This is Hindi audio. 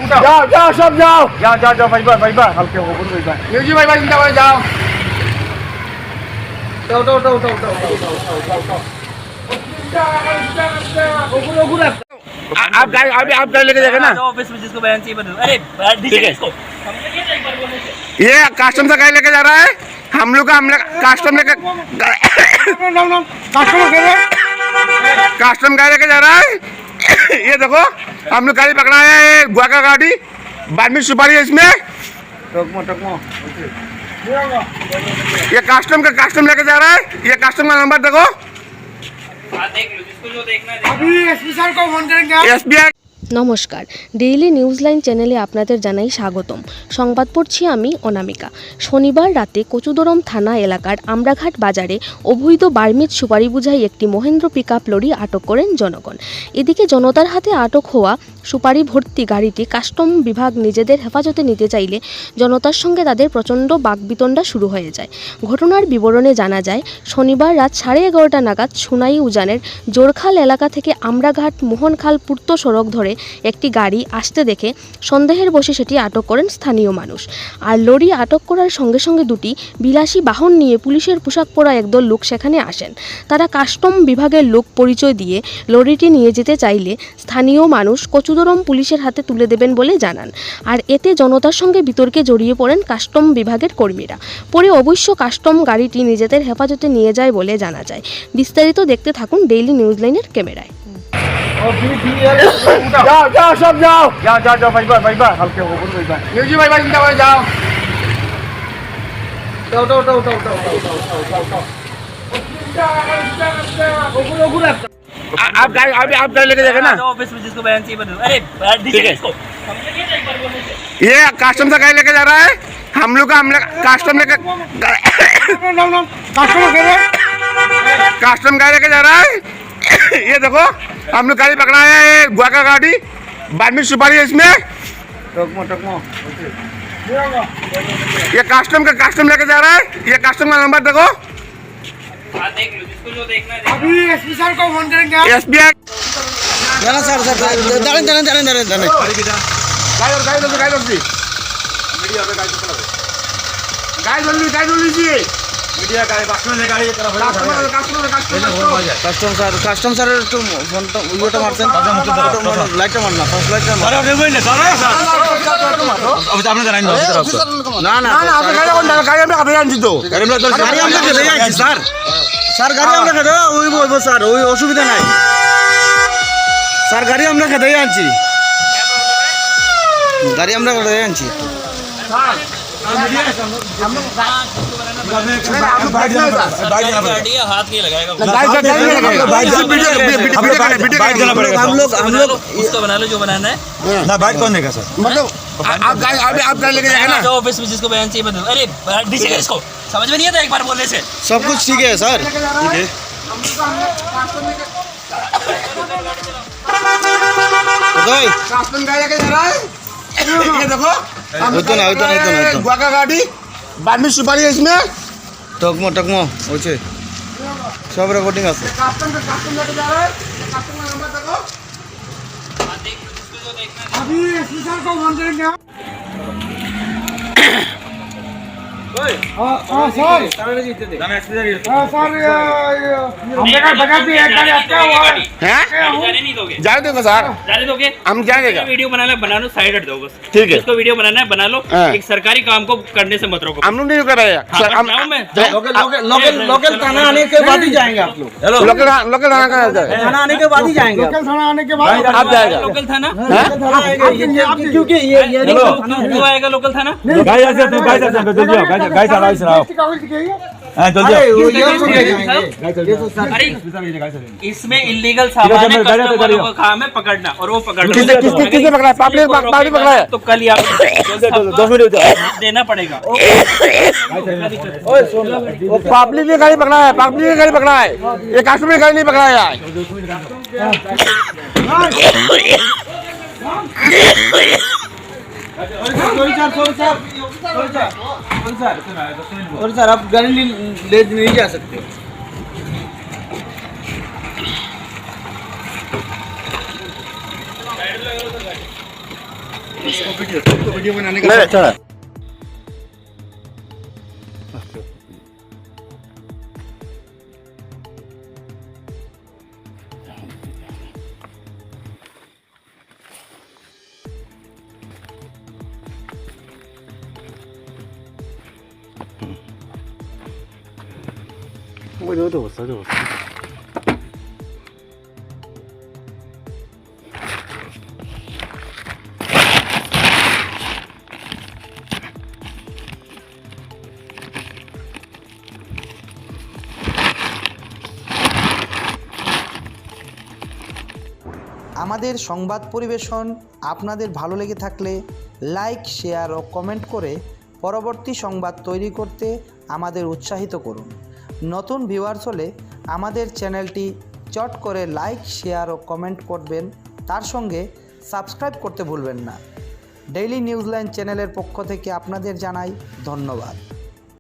जाओ जाओ सब जाओ जाओ जाओ जाओ भाई भाई भाई हल्के हो भाई भाई म्यूजिक भाई भाई चिंता जाओ उठो उठो उठो उठो आप गाड़ी लेके जाएंगे ना ऑफिस में जिसको बयान चाहिए बदल। अरे ठीक है इसको ये कस्टम से गाड़ी लेके जा रहा है हम लोग कस्टम लेके कस्टम गाड़ी लेके जा रहा है ये देखो हम लोग गाड़ी पकड़ा है गुआ का गाड़ी बाद में सुपारी है इसमें ये कस्टम लेके जा रहा है ये कस्टम का नंबर देखो देख लो जिसको जो देखना है अभी एसपी सर को फोन करेंगे एसबीआई নমস্কার, ডেইলি নিউজ লাইন চ্যানেলে আপনাদের জানাই স্বাগতম। সংবাদ পড়ছি আমি অনামিকা। শনিবার রাতে কচুদরম থানা এলাকার আমরাঘাট বাজারে অবৈধ বার্মিজ সুপারি বোঝাই একটি মহেন্দ্র পিকআপ লরি আটক করেন জনগণ। এদিকে জনতার হাতে আটক হওয়া সুপারি ভর্তি গাড়িটি কাস্টম বিভাগ নিজেদের হেফাজতে নিতে চাইলে জনতার সঙ্গে তাদের প্রচণ্ড বাকবিতণ্ডা শুরু হয়ে যায়। ঘটনার বিবরণে জানা যায়, শনিবার রাত 11:30 নাগাদ সুনাই উজানের জোরখাল এলাকা থেকে আমরাঘাট মোহনখাল পূর্ত সড়ক ধরে একটি গাড়ি আসতে দেখে সন্দেহের বশে সেটি আটক করেন স্থানীয় মানুষ। আর লরি আটক করার সঙ্গে সঙ্গে দুটি বিলাসী বাহন নিয়ে পুলিশের পোশাক পরা একদল লোক সেখানে আসেন। তারা কাস্টম বিভাগের লোক পরিচয় দিয়ে লরিটি নিয়ে যেতে চাইলে স্থানীয় মানুষ কচুদরম পুলিশের হাতে তুলে দেবেন বলে জানান। আর এতে জনতার সঙ্গে বিতর্কে জড়িয়ে পড়েন কাস্টম বিভাগের কর্মীরা। পরে অবশ্য কাস্টম গাড়িটি নিজেদের হেফাজতে নিয়ে যায় বলে জানা যায়। বিস্তারিত দেখতে থাকুন ডেইলি নিউজ লাইনের ক্যামেরায়। जाओ जाओ सब जाओ जाओ जाओ जाओ भाई भाई हल्के हो भाई भाई म्यूजिक भाई भाई चिंता जाओ उठो उठो उठो उठो आप गाड़ी लेके जाएंगे ना ऑफिस में जिसको बयान चाहिए बदल। अरे ठीक है इसको ये कस्टम से गाड़ी लेके जा रहा है हम लोग कस्टम लेके कस्टम गाड़ी लेके जा रहा है ये देखो हम लोग गाड़ी पकड़ा है गुआ का गाड़ी बाद में सुपारी है इसमें ये कस्टम लेके जा रहा है ये कस्टम का नंबर देखो देख लो जिसको जो देखना है अभी एसपी सर को फोन करेंगे एसबीआई जाना सर सर दाঁড়ান गाड़ी जल्दी जी मीडिया गाड़ी কাস্টম স্যার একটু ফোনটা ইয়েটা মারছেন লাইটটা মার না ফার্স্ট লাইটটা মার না না গাড়ি আমরা কাছে আনছি তো গাড়ি আমরা খেতে যাচ্ছি স্যার স্যার গাড়ি আমরা খেতে ওই বলবো স্যার ওই অসুবিধা নাই স্যার গাড়ি আমরা খেতে আনছি গাড়ি আমরা খেতে আনছি हाथ नहीं लगाएगा हम लोग उसको बना लो जो बनाना है ना बाइक कौन देगा सर मतलब आप गाड़ी लेके जाएंगे ना ऑफिस में जिसको बयान चाहिए बदल। अरे ठीक है इसको समझ में नहीं आता एक बार बोलने से सब कुछ ठीक है सर ठीक है कस्टम गाड़ी लेके जा रहा है ये देखो गुआ का गाड़ी बाद में सुपारी है इसमें टकमो হচ্ছে সব রেকর্ডিং আছে कस्टम लेके जा रहा है कस्टम का नंबर देखो देख लो जिसको जो देखना है अभी एसपी सर को फोन करेंगे सर जाने नहीं दोगे जाने दोगे सर जाने दोगे हम जाएंगे वीडियो बनाना बना लो साइड हट दो बस ठीक है इसको वीडियो बनाना है बना लो हाँ। एक सरकारी काम को करने से मत रोको हम लोग नहीं कर रहे हैं हाँ, सर, हम गाँव में लोकल थाना आने के बाद ही जाएंगे आप लोग लोकल थाना का थाना आने के बाद ही जाएंगे लोकल थाना आने के बाद आप जाएगा लोकल थाना क्योंकि ये क्यों आएगा लोकल थाना अरे इसमें इलीगल सामान है कस्टम वालों का काम है पकड़ना और वो पकड़ना किसने पकड़ा है पब्लिक पकड़ा है तो कल आप 10 मिनट देना पड़ेगा वो पब्लिक ने गाड़ी पकड़ा है ये कस्टमर ने गाड़ी नहीं पकड़ा है सर आप गाड़ी ले नहीं जा सकते वीडियो बनाने का अच्छा আমাদের সংবাদ পরিবেশন আপনাদের ভালো লেগে থাকলে লাইক, শেয়ার ও কমেন্ট করে পরবর্তী সংবাদ তৈরি করতে আমাদের উৎসাহিত করুন। নতুন ভিউয়ার্স হলে আমাদের চ্যানেলটি চট করে লাইক, শেয়ার ও কমেন্ট করবেন, তার সঙ্গে সাবস্ক্রাইব করতে ভুলবেন না। ডেইলি নিউজ লাইন চ্যানেলের পক্ষ থেকে আপনাদের জানাই ধন্যবাদ।